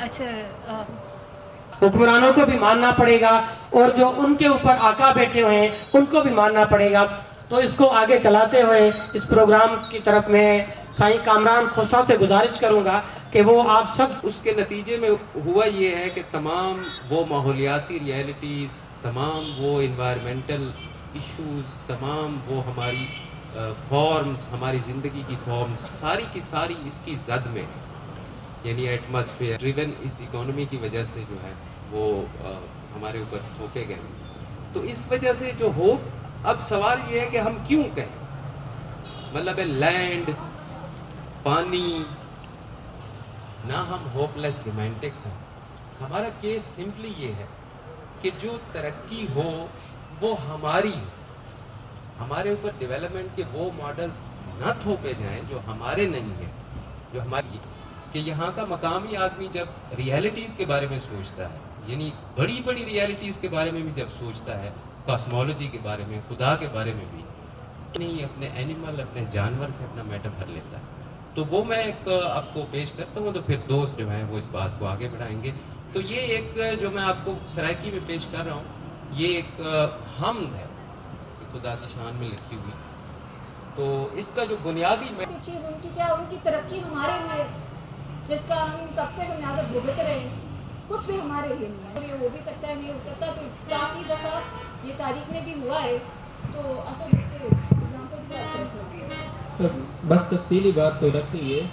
अच्छा हुक्मरानों को भी मानना पड़ेगा और जो उनके ऊपर आका बैठे हुए हैं उनको भी मानना पड़ेगा। तो इसको आगे चलाते हुए इस प्रोग्राम की तरफ मैं साईं कामरान खोसा से गुजारिश करूंगा कि वो आप सब उसके नतीजे में हुआ ये है कि तमाम वो माहौलियाती रियलिटीज़, तमाम वो इन्वायरमेंटल इश्यूज, तमाम वो हमारी फॉर्म्स, हमारी ज़िंदगी की फॉर्म्स सारी की सारी इसकी जद में, यानी एटमॉस्फेयर ड्रिवन इस इकोनॉमी की वजह से जो है वो हमारे ऊपर थोपे गए। तो इस वजह से जो हो, अब सवाल ये है कि हम क्यों कहें, मतलब लैंड, पानी, ना हम होपलेस रोमांटिक्स हैं। हमारा केस सिंपली ये है कि जो तरक्की हो वो हमारी हो, हमारे ऊपर डेवलपमेंट के वो मॉडल्स ना थोपे जाएं जो हमारे नहीं है, जो हमारी, कि यहाँ का मकामी आदमी जब रियलिटीज़ के बारे में सोचता है, यानी बड़ी बड़ी रियलिटीज़ के बारे में भी जब सोचता है, कॉस्मोलॉजी के बारे में, खुदा के बारे में भी नहीं, अपने एनिमल, अपने जानवर से अपना मेटाफर लेता है। तो वो मैं एक आपको पेश करता हूँ, तो फिर दोस्त जो हैं वो इस बात को आगे बढ़ाएंगे। तो ये एक जो मैं आपको सराइकी में पेश कर रहा हूँ, ये एक हमद है खुदा की शान में लिखी हुई। तो इसका जो बुनियादी चीज़ उनकी क्या, उनकी तरक्की हमारे लिए, जिसका हम कब से बुनियाद भुगत रहे हैं, कुछ भी हमारे लिए नहीं है। ये हो भी सकता है, नहीं हो सकता, तो काफ़ी दफ़ा ये तारीख में भी हुआ है। तो असल तो बस तफसीली बात तो रख ली है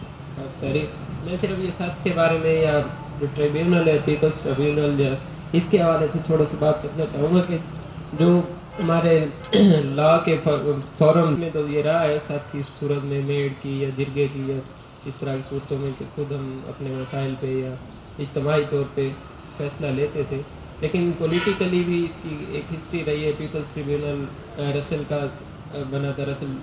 सारी। मैं सिर्फ ये सख्त के बारे में या जो ट्रिब्यूनल है, पीपल्स ट्रिब्यूनल, या इसके हवाले से थोड़ा सा बात करना चाहूँगा कि जो हमारे लॉ के फॉरम में तो ये रहा है सख्त की सूरत में, मेड की या जिरगे की या इस तरह की सूरतों में कि खुद हम अपने वसाइल पे या इज्तमाही तौर पे फैसला लेते थे। लेकिन पॉलिटिकली भी इसकी एक हिस्ट्री रही है। पीपल्स ट्रिब्यूनल रसल का बना था, रसल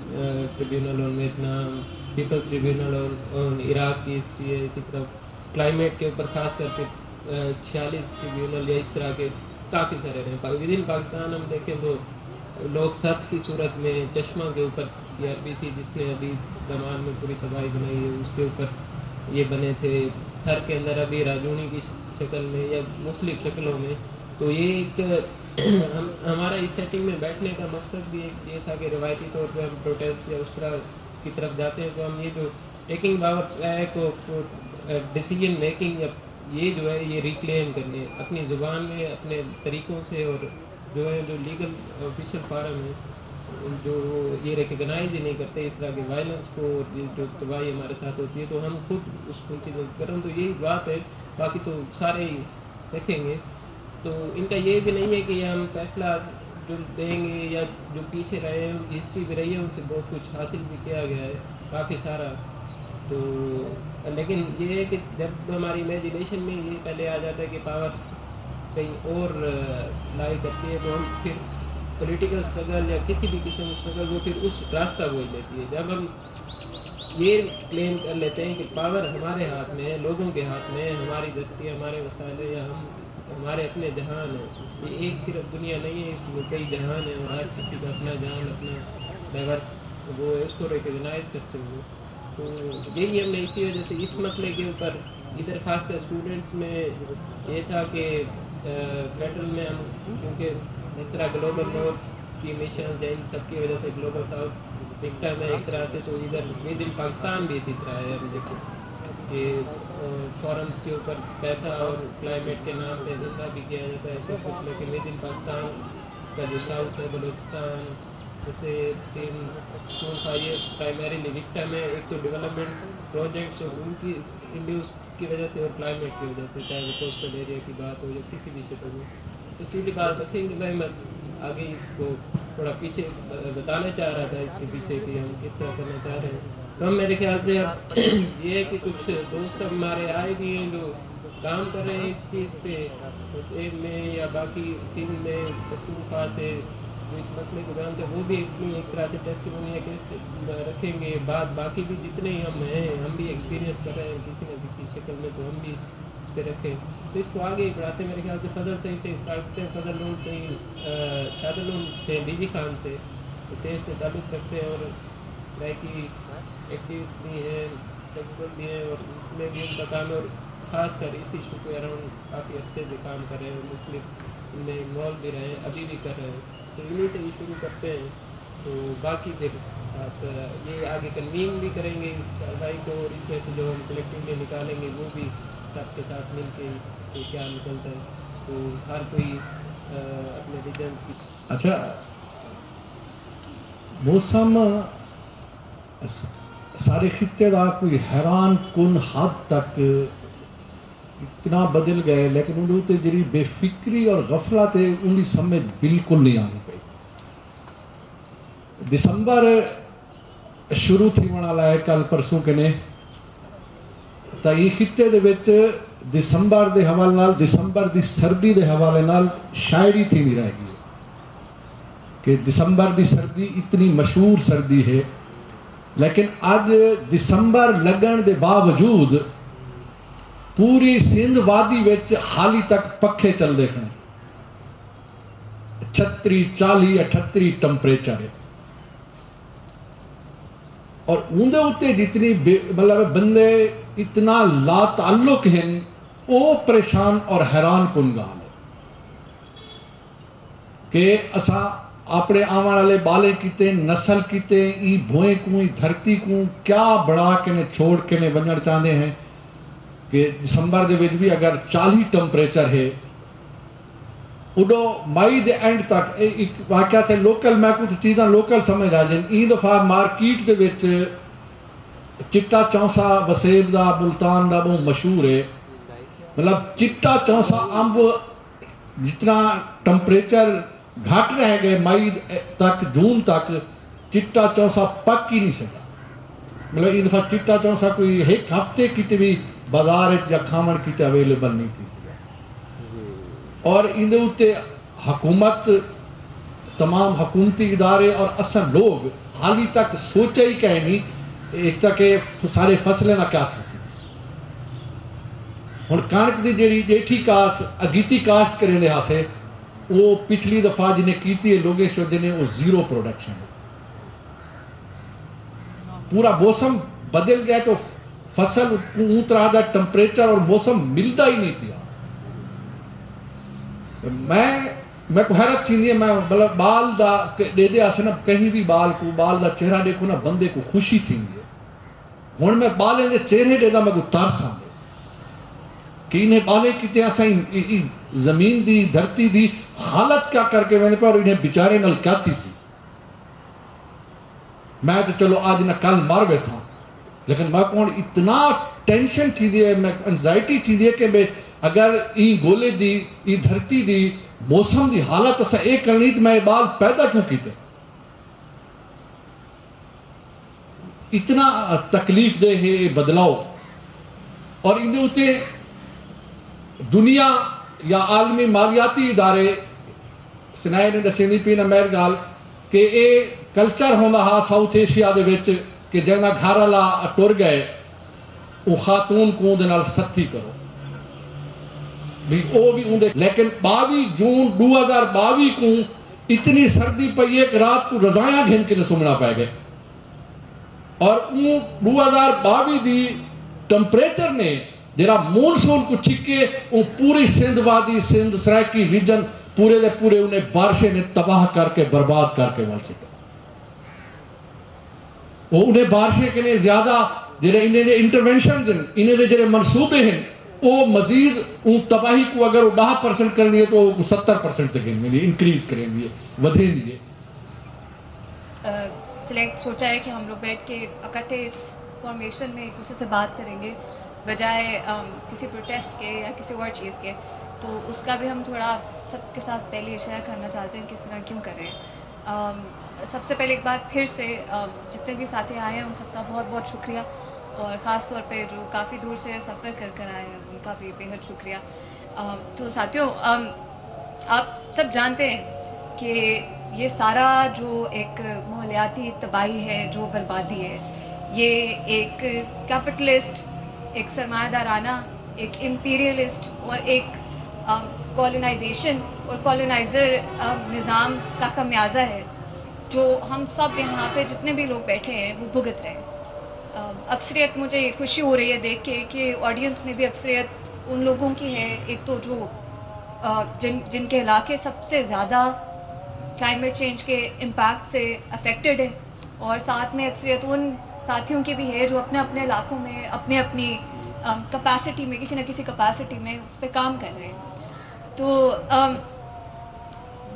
ट्रिब्यूनल और वियतनाम, पीपल्स ट्रिब्यूनल और इराक की हिस्ट्री है। इसी तरह क्लाइमेट के ऊपर खास करके 46 ट्रिब्यूनल या इस तरह के काफ़ी सारे रहे। विद इन पाकिस्तान हम देखें तो लोग सख्त की सूरत में चश्मा के ऊपर CRPC, जिसने अभी दमान में पूरी तबाही बनाई है, उसके ऊपर ये बने थे। थर के अंदर अभी राजूनी की शक्ल में या मुख्तलिफ शक्लों में। तो ये एक हमारा इस सेटिंग में बैठने का मकसद भी एक ये था कि रवायती तौर पे हम प्रोटेस्ट या उस तरह की तरफ जाते हैं, तो हम ये जो टेकिंग पावर है को डिसीजन मेकिंग, ये जो है ये रिक्लेम करने अपनी ज़ुबान में, अपने तरीक़ों से, और जो है जो लीगल ऑफिशियल फारम है जो ये रिकगनाइज ही नहीं करते इस तरह के वायलेंस को, जो तबाही हमारे साथ होती है, तो हम खुद उसको करें। तो यही बात है, बाकी तो सारे ही देखेंगे। तो इनका ये भी नहीं है कि हम फैसला जो देंगे या जो पीछे रहे हैं, उनकी हिस्ट्री भी रही है, उनसे बहुत कुछ हासिल भी किया गया है काफ़ी सारा। तो लेकिन ये है कि जब हमारी इमेजिनेशन में ये पहले आ जाता है कि पावर कहीं और लाई करती है, तो हम फिर पॉलिटिकल स्ट्रगल या किसी भी किस्म का स्ट्रगल वो फिर उस रास्ता को ही लेती है। जब हम ये क्लेम कर लेते हैं कि पावर हमारे हाथ में है, लोगों के हाथ में है, हमारी धरती, हमारे वसाइल या हम हमारे अपने जहान है, ये एक सिर्फ दुनिया नहीं है, इसमें कई जहान है और हर किसी का अपना जहान, अपना डाइवर्स वो है, उसको रिकगनाइज करते हुए। तो यही हमने इसी वजह से इस मसले के ऊपर इधर खासकर स्टूडेंट्स में ये था कि फेडरल में हम, क्योंकि इस तरह ग्लोबल नॉर्थ की मिशन है, इन सब की वजह से ग्लोबल साउथ दिखता है एक तरह से। तो इधर विद इन पाकिस्तान भी इसी तरह है। अभी देखो कि फॉरम्स के ऊपर पैसा और क्लाइमेट के नाम पे धंधा भी किया जाता है ऐसे कुछ, लेकिन विद इन पाकिस्तान का जो साउथ है, बलूचिस्तान, जैसे सीन खूनखा, ये प्राइमरीली विक्टिम है एक तो डेवलपमेंट प्रोजेक्ट्स और उनकी इंड्यूस की वजह से और क्लाइमेट की वजह से, चाहे वो कोस्टल एरिया की बात हो या किसी भी क्षेत्र में। तो सीधी बात रखेंगे, मैं बस आगे इसको थोड़ा पीछे बताना चाह रहा था, इसके पीछे कि हम किस तरह करना चाह रहे हैं। तो हम मेरे ख्याल से अब ये है कि कुछ दोस्त हमारे आए भी हैं जो काम कर रहे हैं इस चीज़ पे, सेब में या बाकी सिंध में पख्तूनख्वा से जो इस मसले को जानते हैं, वो भी एक तरह से टेस्टिमोनी या केस रखेंगे। बाकी भी जितने ही हम हैं, हम भी एक्सपीरियंस कर रहे हैं किसी न किसी शक्ल में, तो हम भी इस पर रखें। तो इसको आगे ही बढ़ाते हैं। मेरे ख्याल से फजल से स्टार्ट करते हैं, फजल लोन से ही, शादल लोन से, डीजी खान से, सेब से ताल्लुक़ रखते हैं और की एक्टिविस्ट भी हैं, टेक्निकल भी हैं और उसमें भी उनका काम है। और खास कर इस इशू के अराउंड काफ़ी अरसे से काम कर रहे हैं, मुस्लिम में इन्वॉल्व भी रहे हैं, अभी भी कर रहे हैं, तो इन्हीं से ही शुरू करते हैं। तो बाकी फिर आप ये आगे कन्वीन भी करेंगे इस कार्रवाई को, और इसमें से जो हम कलेक्टिवली निकालेंगे वो भी सबके साथ मिल के तो क्या निकलता है, तो हर कोई अपने रीजन की। अच्छा, मौसम सारे खित्ते का कोई हैरान कुन हद तक इतना बदल गए, लेकिन उन्होंने जी बेफिक्री और गफलत है उनकी समझ बिल्कुल नहीं आनी पई। दिसंबर शुरू थी वाला है कल परसों कने, तो ये खित्ते दे विच दिसंबर के हवाले नाल, दिसंबर की सर्दी के हवाले नाल शायरी थी नहीं रह गई कि दिसंबर की सर्दी इतनी मशहूर सर्दी है, लेकिन अज दिसंबर लगन के बावजूद पूरी सिंध वादी विच हाली तक पखे चलते हैं, 36, 40, 38 टैंपरेचर है। और उनके उत्ते जितनी मतलब बंदे इतना ला ताल्लुक हैं, वो परेशान और हैरान कुन गाल है कि असा अपने आने वाले बाले किते, नस्ल किते, ई भोए को, ई धरती को क्या बड़ा के ने छोड़ के ने बनना चाहते हैं कि दिसंबर दे विच भी अगर 40 टैंपरेचर है, उडो मई दे एंड तक एक वाकया थे लोकल, मैं कुछ चीज़ां लोकल समझ आ जाए। ई दफा मार्केट दे विच चिट्टा चौंसा वसेब दा, मुल्तान दा बहुत मशहूर है, मतलब चिट्टा चौंसा अंब जितना टैंपरेचर घट रह गए मई तक, जून तक चिट्टा चौंसा पक ही नहीं सका। मतलब इस दफा चिट्टा चौंसा कोई एक हफ्ते किते भी बाजार या खावन किते अवेलेबल नहीं थी। और इनके उत्ते हुकूमत, तमाम हुकूमती इदारे और असल लोग हाली तक सोचा ही कहीं नहीं एक तक सारे फसलें का क्या थी। हुण कणक की जी जेठी काश्त अगीती काश्त करें लिहासे वो पिछली दफा जिन्हें की है लोगेश्वर जिन्हें वो जीरो प्रोडक्शन है। पूरा मौसम बदल गया तो फसल तरह का टैंपरेचर और मौसम मिलता ही नहीं पिया। मैं को हैरत थी, मैं मतलब बाल दा दे दे आसे ना कहीं भी बाल दा चेहरा देखो ना बंदे को खुशी थी। हुण मैं बालें दे चेहरे देदा मैं को तरस आंदे कि इन्हें बाले किते असां जमीन दी धरती दी हालत क्या करके वेंदे पे और इन्हें बेचारे नाल क्या थी सी। मैं तो चलो आज ना कल मर वैसा, लेकिन मैं कौन इतना टेंशन थी दी है, मैं एंजाइटी थी दी है कि मैं अगर ई गोले दी ई धरती दी मौसम दी हालत असा एक करनी तो मैं बाल पैदा क्यों कीते। इतना तकलीफ दे है बदलाव। और इनके उत्ते दुनिया या आलमी मालियाती इदारे सिनाए ने दसी नहीं पीना मेर गाल कि ये कल्चर होंदा हा साउथ एशिया दे विच कि जिन्ना घर वाला टुर गए वो खातून को दे नाल सत्थी करो भी वो भी उनके। लेकिन 22 जून 2022 को इतनी सर्दी पई एक रात को रजाया घिन के सुमना पै गए। और 2022 दी टैंपरेचर ने जरा मॉनसून को छिके वो पूरी सिंध वादी, सिंध सराकी रीजन पूरे दे पूरे उन्हें बारिशें ने तबाह करके बर्बाद करके वल सके। वो उन्हें बारिशें के लिए ज्यादा जेरे इन्हें इंटरवेंशन इन्हें जेरे मनसूबे हैं वो मजीद उन तबाही को अगर 10% करनी है तो 70% तक इंक्रीज करेंगे बढ़ेंगे। सिलेक्ट सोचा है कि हम लोग बैठ के इकट्ठे इस फॉर्मेशन में एक दूसरे से बात करेंगे बजाय किसी प्रोटेस्ट के या किसी और चीज़ के। तो उसका भी हम थोड़ा सबके साथ पहले शेयर करना चाहते हैं किस तरह क्यों कर रहे हैं। सबसे पहले एक बार फिर से जितने भी साथी आए हैं उन सबका बहुत बहुत शुक्रिया, और ख़ास तौर पे जो काफ़ी दूर से सफ़र कर आए हैं उनका भी बेहद शुक्रिया। तो साथियों, आप सब जानते हैं कि ये सारा जो एक माहौलियाती तबाही है, जो बर्बादी है, ये एक कैपिटलिस्ट, एक सरमायादाराना, एक इम्पीरियलिस्ट और एक कॉलोनाइजेशन और कॉलोनाइज़र निज़ाम का खमियाजा है जो हम सब यहाँ पे जितने भी लोग बैठे हैं वो भुगत रहे हैं। अक्सरियत मुझे खुशी हो रही है देख के कि ऑडियंस में भी अक्सरियत उन लोगों की है, एक तो जो जिनके इलाके सबसे ज़्यादा क्लाइमेट चेंज के इम्पैक्ट से अफेक्टेड है, और साथ में अक्सरियत उन साथियों की भी है जो अपने अपने इलाकों में अपने अपनी कैपेसिटी में किसी न किसी कैपेसिटी में उस पर काम कर रहे हैं। तो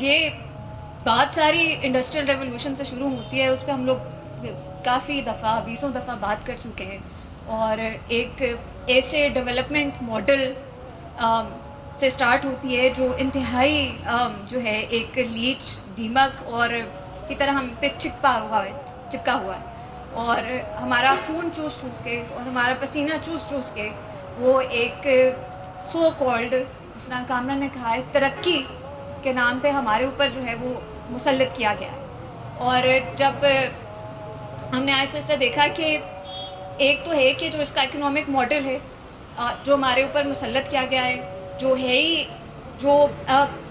ये बात सारी इंडस्ट्रियल रेवोल्यूशन से शुरू होती है, उस पर हम लोग काफ़ी दफ़ा 20 दफ़ा बात कर चुके हैं, और एक ऐसे डेवलपमेंट मॉडल से स्टार्ट होती है जो इंतहाई जो है एक लीच दीमक और की तरह हम पे चिपका हुआ है, और हमारा खून चूस के और हमारा पसीना चूस के वो एक सो कॉल्ड, जिस तरह कामरान ने कहा है, तरक्की के नाम पे हमारे ऊपर जो है वो मुसल्लत किया गया है। और जब हमने ऐसे ऐसे देखा कि एक तो है कि जो इसका इकोनॉमिक मॉडल है जो हमारे ऊपर मुसल्लत किया गया है, जो है ही जो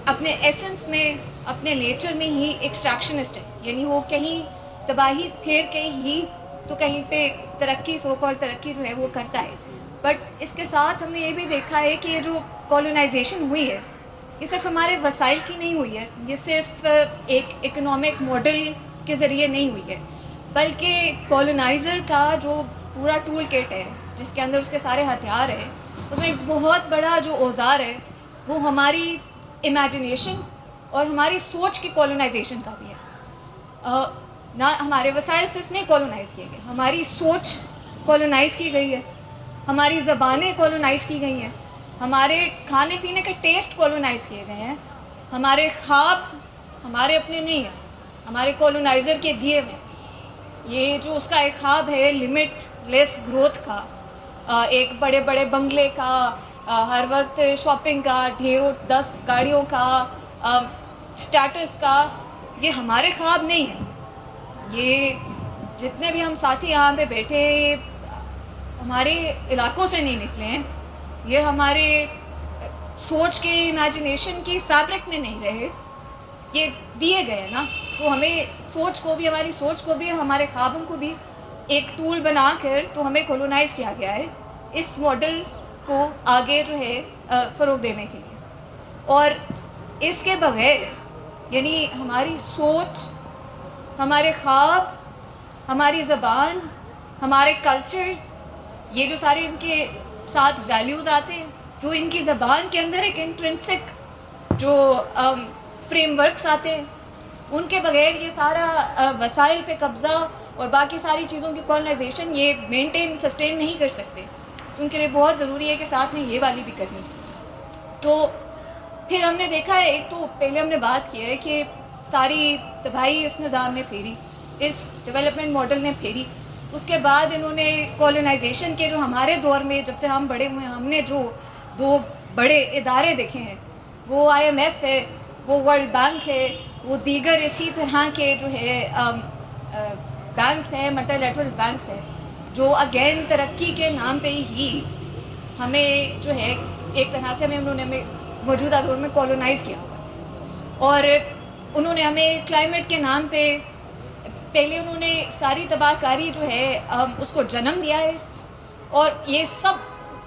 अपने एसेंस में अपने नेचर में ही एक्सट्रैक्शनिस्ट है, यानी वो कहीं तबाही फेर के ही तो कहीं पे तरक्की, सो कॉल्ड तरक्की जो है वो करता है। बट इसके साथ हमने ये भी देखा है कि ये जो कॉलोनाइजेशन हुई है ये सिर्फ हमारे वसाइल की नहीं हुई है, ये सिर्फ एक इकोनॉमिक मॉडल के ज़रिए नहीं हुई है, बल्कि कॉलोनाइज़र का जो पूरा टूल किट है जिसके अंदर उसके सारे हथियार हैं, उसमें एक बहुत बड़ा जो औजार है वो हमारी इमेजिनेशन और हमारी सोच की कॉलोनाइजेशन का भी है। ना हमारे वसाइल सिर्फ नहीं कॉलोनाइज़ किए गए, हमारी सोच कॉलोनाइज़ की गई है, हमारी ज़बानें कॉलोनाइज़ की गई हैं, हमारे खाने पीने के टेस्ट कॉलोनाइज़ किए गए हैं, हमारे ख्वाब हमारे अपने नहीं हैं, हमारे कॉलोनाइज़र के दिए हुए। ये जो उसका एक ख्वाब है लिमिटलेस ग्रोथ का, एक बड़े बड़े बंगले का, हर वक्त शॉपिंग का, ढेरों 10 गाड़ियों का, स्टेटस का, ये हमारे ख्वाब नहीं है। ये जितने भी हम साथी यहाँ पे बैठे हमारे इलाकों से नहीं निकले हैं, ये हमारे सोच के इमेजिनेशन की फैब्रिक में नहीं रहे, ये दिए गए ना। तो हमें सोच को भी, हमारी सोच को भी, हमारे ख्वाबों को भी एक टूल बनाकर तो हमें कॉलोनाइज किया गया है इस मॉडल को आगे जो है फ़रोग़ देने के लिए। और इसके बगैर यानी हमारी सोच, हमारे ख्वाब, हमारी ज़बान, हमारे कल्चर्स, ये जो सारे इनके साथ वैल्यूज़ आते हैं, जो इनकी ज़बान के अंदर एक इंट्रिंसिक जो फ्रेमवर्क्स आते हैं, उनके बगैर ये सारा वसाइल पे कब्ज़ा और बाकी सारी चीज़ों की कॉलोनाइजेशन ये मेंटेन सस्टेन नहीं कर सकते। उनके लिए बहुत ज़रूरी है कि साथ में ये वाली भी करनी। तो फिर हमने देखा है, एक तो पहले हमने बात की है कि सारी तबाही इस निज़ाम ने फेरी, इस डेवलपमेंट मॉडल ने फेरी। उसके बाद इन्होंने कॉलोनाइजेशन के जो हमारे दौर में जब से हम बड़े हुए हैं, हमने जो 2 बड़े इदारे देखे हैं, वो IMF है, वो वर्ल्ड बैंक है, वो दीगर इसी तरह के जो है बैंक्स हैं, मल्टीलैटरल बैंक्स हैं, जो अगेन तरक्की के नाम पे ही हमें जो है एक तरह से हमें मौजूदा दौर में कॉलोनाइज़ किया हुआ। और उन्होंने हमें क्लाइमेट के नाम पे पहले उन्होंने सारी तबाहकारी जो है उसको जन्म दिया है, और ये सब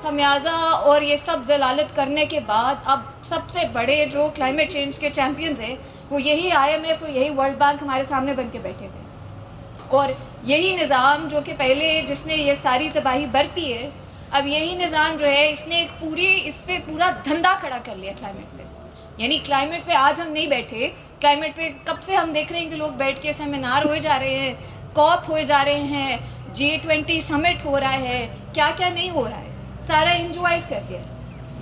खमियाजा और ये सब जलालत करने के बाद अब सबसे बड़े जो क्लाइमेट चेंज के चैम्पियंस हैं वो यही IMF और यही वर्ल्ड बैंक हमारे सामने बन के बैठे थे। और यही निज़ाम जो कि पहले जिसने ये सारी तबाही बरपी है, अब यही निज़ाम जो है इसने इस पे पूरा धंधा खड़ा कर लिया क्लाइमेट पे। यानी क्लाइमेट पे आज हम नहीं बैठे, क्लाइमेट पे कब से हम देख रहे हैं कि लोग बैठ के सेमिनार हुए जा रहे हैं, कॉप हुए जा रहे हैं, G20 समिट हो रहा है, क्या क्या नहीं हो रहा है, सारा इंजॉयज कर दिया।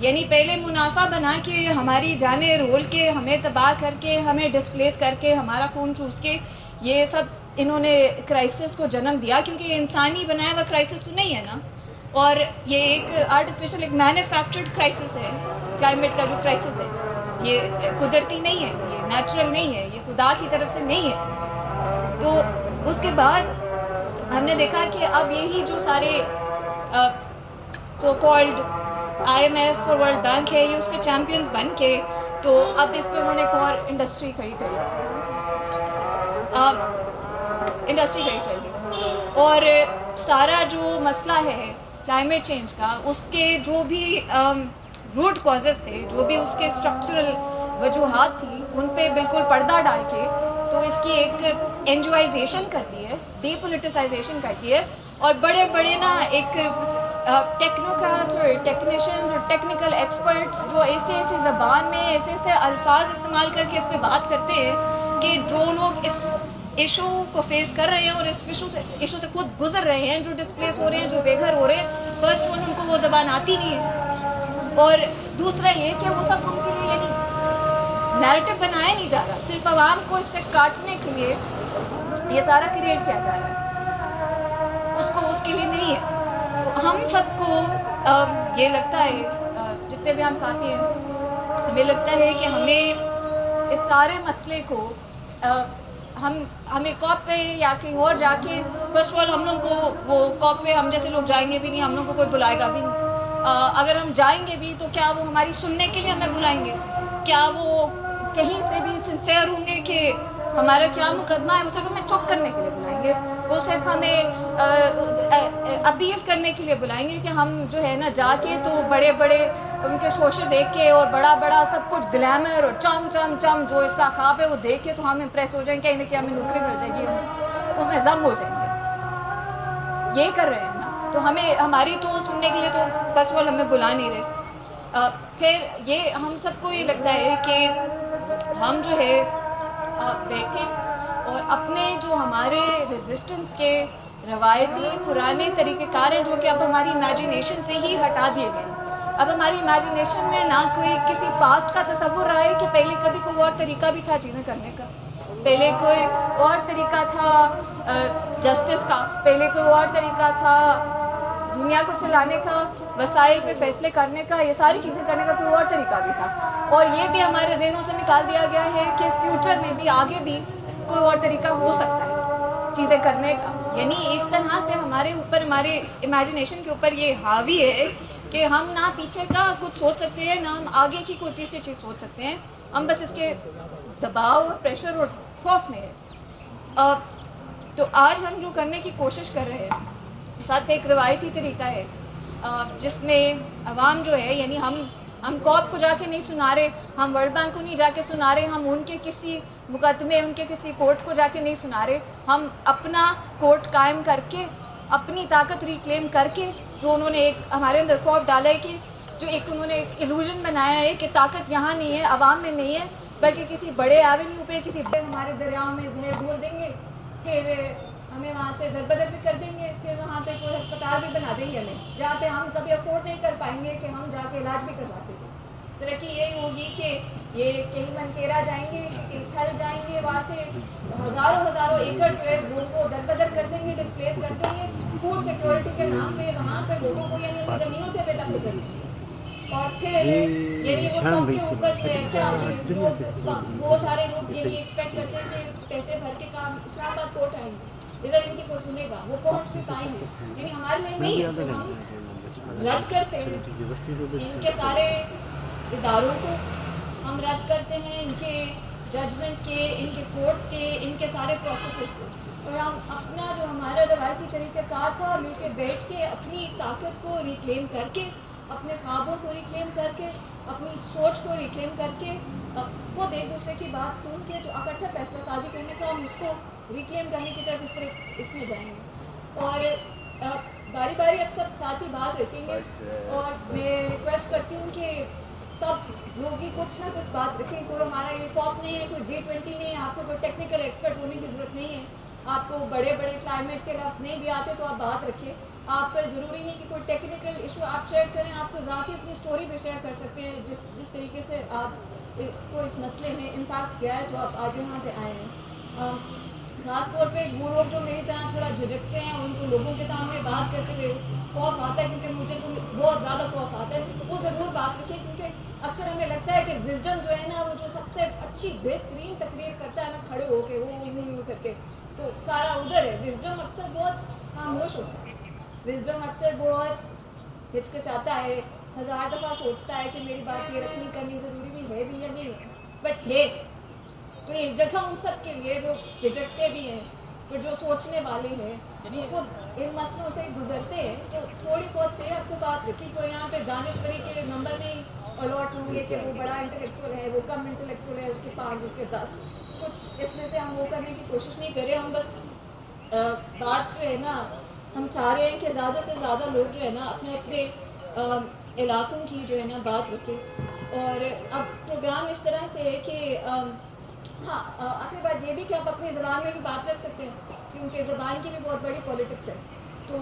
यानी पहले मुनाफा बना के हमारी जाने रोल के, हमें तबाह करके, हमें डिस्प्लेस करके, हमारा खून चूस के ये सब इन्होंने क्राइसिस को जन्म दिया, क्योंकि ये इंसानी बनाया हुआ क्राइसिस तो नहीं है ना, और ये एक आर्टिफिशियल, एक मैन्युफैक्चर्ड क्राइसिस है। क्लाइमेट का जो क्राइसिस है ये कुदरती नहीं है, ये नेचुरल नहीं है, ये खुदा की तरफ से नहीं है। तो उसके बाद हमने देखा कि अब यही जो सारे सो कॉल्ड IMF और वर्ल्ड बैंक है, ये उसके चैम्पियंस बन के तो अब इस पर उन्होंने एक और इंडस्ट्री खड़ी कर ली। और सारा जो मसला है क्लाइमेट चेंज का, उसके जो भी रूट कॉजेज़ थे, जो भी उसके स्ट्रक्चरल वजूहात थी, उन पे बिल्कुल पर्दा डाल के तो इसकी एक एनजीओइजेशन कर दी है, डीपोलिटिसाइजेशन कर दी है, और बड़े बड़े ना एक टेक्नोक्रेट्स और टेक्नीशियंस और टेक्निकल एक्सपर्ट्स जो ऐसे ऐसे ज़बान में ऐसे ऐसे अल्फाज इस्तेमाल करके इस पर बात करते हैं कि जो लोग इस इशू को फेस कर रहे हैं और इस इशू से खुद गुजर रहे हैं, जो डिस्प्लेस हो रहे हैं, जो बेघर हो रहे हैं, फर्स्ट वन उनको वो ज़बान आती नहीं है, और दूसरा ये कि वो सब उनके लिए यानी नैरेटिव बनाया नहीं जा रहा, सिर्फ आवाम को इससे काटने के लिए ये सारा क्रिएट किया जा रहा है, उसको उसके लिए नहीं है। तो हम सबको ये लगता है, जितने भी हम साथी हैं, हमें लगता है कि हमें इस सारे मसले को हमें कॉप पे या कहीं और जाके, फर्स्ट ऑफ ऑल हम लोग को वो कॉप पे हम जैसे लोग जाएंगे भी नहीं, हम लोग को कोई बुलाएगा भी नहीं, अगर हम जाएंगे भी तो क्या वो हमारी सुनने के लिए हमें बुलाएंगे? क्या वो कहीं से भी सिंसियर होंगे कि हमारा क्या मुकदमा है? वो सिर्फ हमें चुप करने के लिए बुलाएंगे, वो सिर्फ हमें अपीज करने के लिए बुलाएंगे कि हम जो है ना जाके तो बड़े बड़े उनके शोशे देख के और बड़ा बड़ा सब कुछ ग्लैमर और चम चम चम जो इसका ख्वाब है वो देख के तो हम इम्प्रेस हो जाएंगे, कहीं ना कहीं हमें नौकरी मिल जाएगी, उसमें जम हो जाएंगे। ये कर रहे हैं ना, तो हमें हमारी तो सुनने के लिए तो बस वो हमें बुला नहीं रहे। फिर ये हम सबको ये लगता है कि हम जो है बैठे और अपने जो हमारे रेजिस्टेंस के रवायती पुराने तरीक़ेकार हैं जो कि अब हमारी इमेजिनेशन से ही हटा दिए गए। अब हमारी इमेजिनेशन में ना कोई किसी पास्ट का तस्वुर रहा है कि पहले कभी कोई और तरीका भी था चीज़ें करने का, पहले कोई और तरीका था जस्टिस का, पहले कोई और तरीका था दुनिया को चलाने का, वसाइल पे फैसले करने का, ये सारी चीज़ें करने का कोई और तरीका भी था। और ये भी हमारे जहनों से निकाल दिया गया है कि फ्यूचर में भी आगे भी कोई और तरीका हो सकता है चीज़ें करने का। यानी इस तरह से हमारे ऊपर, हमारे इमेजिनेशन के ऊपर ये हावी है कि हम ना पीछे का कुछ सोच सकते हैं, ना हम आगे की कोई तीसरी चीज़ सोच सकते हैं, हम बस इसके दबाव और प्रेशर और खौफ में है। तो आज हम जो करने की कोशिश कर रहे हैं साथ एक रवायती तरीका है जिसमें अवाम जो है, यानी हम कॉप को जाके नहीं सुना रहे, हम वर्ल्ड बैंक को नहीं जाके सुना रहे, हम उनके किसी मुकदमे, उनके किसी कोर्ट को जाके नहीं सुना रहे, हम अपना कोर्ट कायम करके अपनी ताकत रिक्लेम करके, जो उन्होंने एक हमारे अंदर खौफ डाला है कि जो एक उन्होंने एक इल्यूजन बनाया है कि ताकत यहाँ नहीं है, अवाम में नहीं है, बल्कि किसी बड़े एवेन्यू पे, किसी बड़े हमारे दरियाओं में जहर घोल देंगे, फिर हमें वहाँ से दरबदर भी कर देंगे, फिर वहाँ पे कोई अस्पताल भी बना देंगे हमें जहाँ पे हम कभी अफोर्ड नहीं कर पाएंगे कि हम जाके इलाज भी करवा सकें। तरक्की यही होगी कि ये कहीं मनकेरा जाएंगे, थल जाएंगे, वहाँ से हज़ारों एकड़ जो है उनको दरबदर कर देंगे, डिस्प्लेस कर देंगे, फूड सिक्योरिटी के नाम पे वहाँ पे लोगों को यानी ज़मीनों से बेदखल कर देंगे। और फिर यानी वो सबके ऊपर जो है क्या वो सारे लोग यही एक्सपेक्ट करते हैं कि पैसे भर के काम इस्लामाबाद कोर्ट आएंगे, इधर इनकी कोई सुनेगा, वो पहुंच भी पाएंगे, यानी हमारे लिए नहीं है। तो हम रद्द करते हैं इनके सारे इदारों को, हम रद्द करते हैं इनके जजमेंट के, इनके कोर्ट से, इनके सारे प्रोसेसेस को, और हम अपना जो हमारा रवायती तरीक़ेकार था मिलकर बैठ के अपनी ताकत को रिक्लेम करके, अपने ख्वाबों को रिक्लेम करके, अपनी सोच को रिक्लेम करके, खुद एक दूसरे की बात सुन के जो इकट्ठा फैसला साजी करने का, हम उसको रिक्लेम करने की तरफ इसमें जाएंगे। और बारी बारी अब सब साथ ही बात रखेंगे, और मैं रिक्वेस्ट करती हूँ कि सब लोग ही कुछ ना कुछ बात रखें। कोई हमारा ये कॉप नहीं है, कोई G20 नहीं है, आपको कोई टेक्निकल एक्सपर्ट होने की ज़रूरत नहीं है, आपको बड़े बड़े क्लाइमेट के लफ्ज़ नहीं भी आते तो आप बात रखिए। आप ज़रूरी नहीं कि कोई टेक्निकल इशू आप शेयर करें, आपको ज़ाती अपनी स्टोरी भी शेयर कर सकते हैं, जिस तरीके से आप को इस मसले में इम्पैक्ट किया है, तो आप आज यहाँ पे आए हैं। ख़ास तौर पे वो लोग जो मेरी तरह थोड़ा झिझकते हैं, उनको लोगों के सामने बात करते हुए खौफ आता है, क्योंकि मुझे तो बहुत ज़्यादा खौफ आता है, वो ज़रूर बात रखिए, क्योंकि अक्सर हमें लगता है कि विजडम जो है ना, वो जो सबसे अच्छी बेहतरीन तकरीर करता है ना खड़े होके वो करके, तो सारा उधर है। विजडम अक्सर बहुत खामोश होता है, विजडम अक्सर बहुत हिचकिचाता है, 1000 दफ़ा सोचता है कि मेरी बात ये रखनी करनी ज़रूरी भी है भी या नहीं, बट है। तो ये जगह उन सब के लिए जो झिझकते भी हैं, पर जो सोचने वाले हैं वो इन मसलों से गुजरते हैं, तो थोड़ी बहुत सेहत को बात रखी। कोई यहाँ पे दानिश्वरी के नंबर नहीं अलॉट होंगे कि वो बड़ा इंटेलेक्चुअल है, वो कम इंटेलेक्चुअल है, उसके 5 उसके 10, कुछ इसमें से हम वो करने की कोशिश नहीं करें। हम बस बात जो है ना, हम चाह रहे हैं कि ज़्यादा से ज़्यादा लोग जो है ना अपने अपने इलाकों की जो है ना बात रखें। और अब प्रोग्राम इस तरह से है कि हाँ, आखिरी बात ये भी कि आप अपनी ज़बान में भी बात रख सकते हैं, क्योंकि ज़बान की भी बहुत बड़ी पॉलिटिक्स है। तो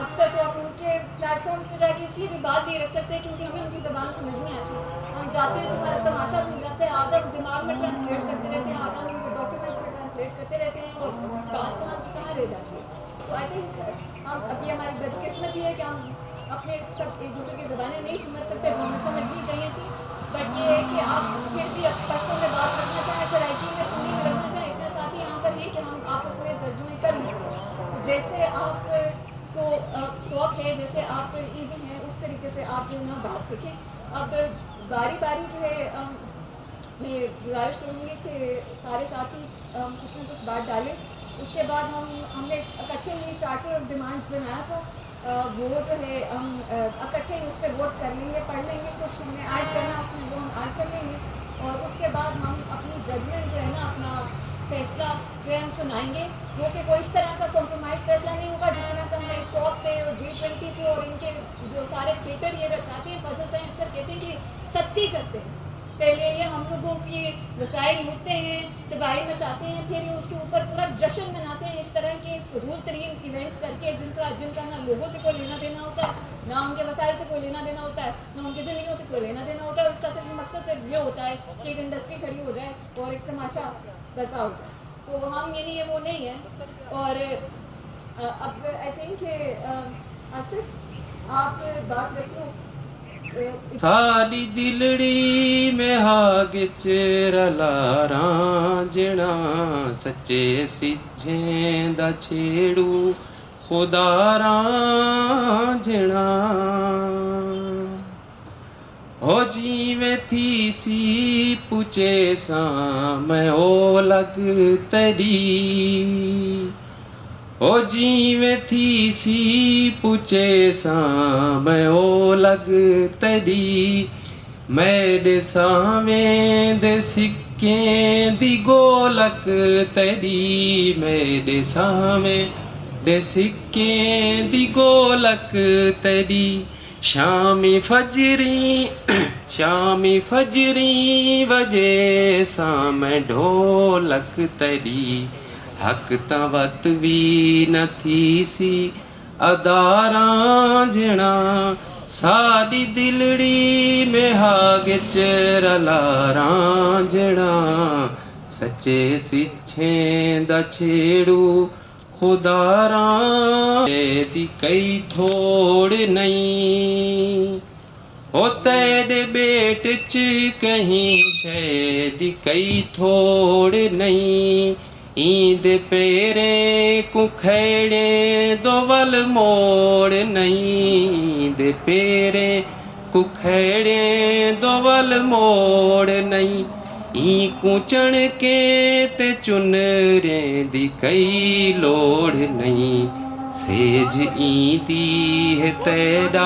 अक्सर तो हम उनके प्लेटफॉर्म पर जाके इसलिए भी बात नहीं रख सकते क्योंकि हमें उनकी ज़बान समझ नहीं आती। हम जाते हैं तो हमारा तमाशा भूल जाते हैं, आधा दिमाग में ट्रांसलेट करते रहते हैं, आधा डॉक्यूमेंट्स में ट्रांसलेट करते रहते हैं और बात कहाँ रह जाती है। तो आई थिंक हम अभी हमारी बदकिस्मती है कि हम अपने सब एक दूसरे की ज़बानें नहीं समझ सकते, हमें समझनी चाहिए थी। बट ये है कि आप फिर भी पर्सों में बात रखना चाहें, फिर आई में सुनी में रखना चाहें, इतना साथ ही यहाँ पर है कि हम आपस में तर्जुमे कर लें। जैसे आपको शौक है, जैसे आप ईजी हैं, उस तरीके से आप जो है ना बात रखें। अब बारी बारी जो है मैं गुजारिश करूँगी कि सारे साथी कुछ न कुछ बात डालें। उसके बाद हमने इकट्ठे ही चार्टर ऑफ डिमांड्स बनाया था, वो जो है हम इकट्ठे उस पर वोट कर लेंगे, पढ़ लेंगे, कुछ हमें ऐड करना उसमें वो हम ऐड कर लेंगे। और उसके बाद हम अपनी जजमेंट जो है ना, अपना फैसला जो है हम सुनाएंगे, वो कि कोई इस तरह का कॉम्प्रोमाइज़ फैसला नहीं होगा जिसमें तो हमें कॉप पे और G20 पे और इनके जो सारे थिएटर ये रचाते हैं, फजल से अक्सर कहते हैं कि सख्ती करते हैं। पहले ये हम लोगों की वसाइल मुड़ते हैं, तबाही मचाते हैं, फिर ये उसके ऊपर पूरा जश्न मनाते हैं इस तरह के फजूल तरीन इवेंट्स करके जिनका ना लोगों से कोई लेना देना होता है, ना उनके वसाइल से कोई लेना देना होता है, ना उनकी ज़िंदगियों से कोई लेना देना होता है। उसका सिर्फ मकसद सिर्फ ये होता है कि एक इंडस्ट्री खड़ी हो जाए और एक तमाशा बर्पा हो जाए। तो हम ये वो नहीं है। और अब आई थिंक आसिफ आप बात रखो। साडी दिलड़ी में हाग रला रांझणा सच्चे सिझें दा छेड़ू खुदा रांझणा हो जीवें थी सी पुछे सा मैं ओ लग तड़ी ओ जीवें थी सी पुछे सा मैं ओ लग तड़ी मेरे सावें दे सिक्के दी गोलक तड़ी मेरे सावें दे सिक्के दी गोलक तड़ी शामी फजरी वजे सा मैं ढोलक तड़ी हक तवत भी न थी सी अदारा जणा साडी दिलड़ी में हाग रला रांझणा सच्चे सिछे दा छेड़ू खुदा दी कई थोड़ नहीं ओ तेरे बेट च कहीं शे दी कई थोड़ नहीं ईद पेरे को खेड़े दोवल मोड़ नहीं दे पेरे को खेड़े दोवल मोड़ नहीं ई कुचण के ते चुन रे दी कई लोड़ नहीं सेज ई दी है तेरा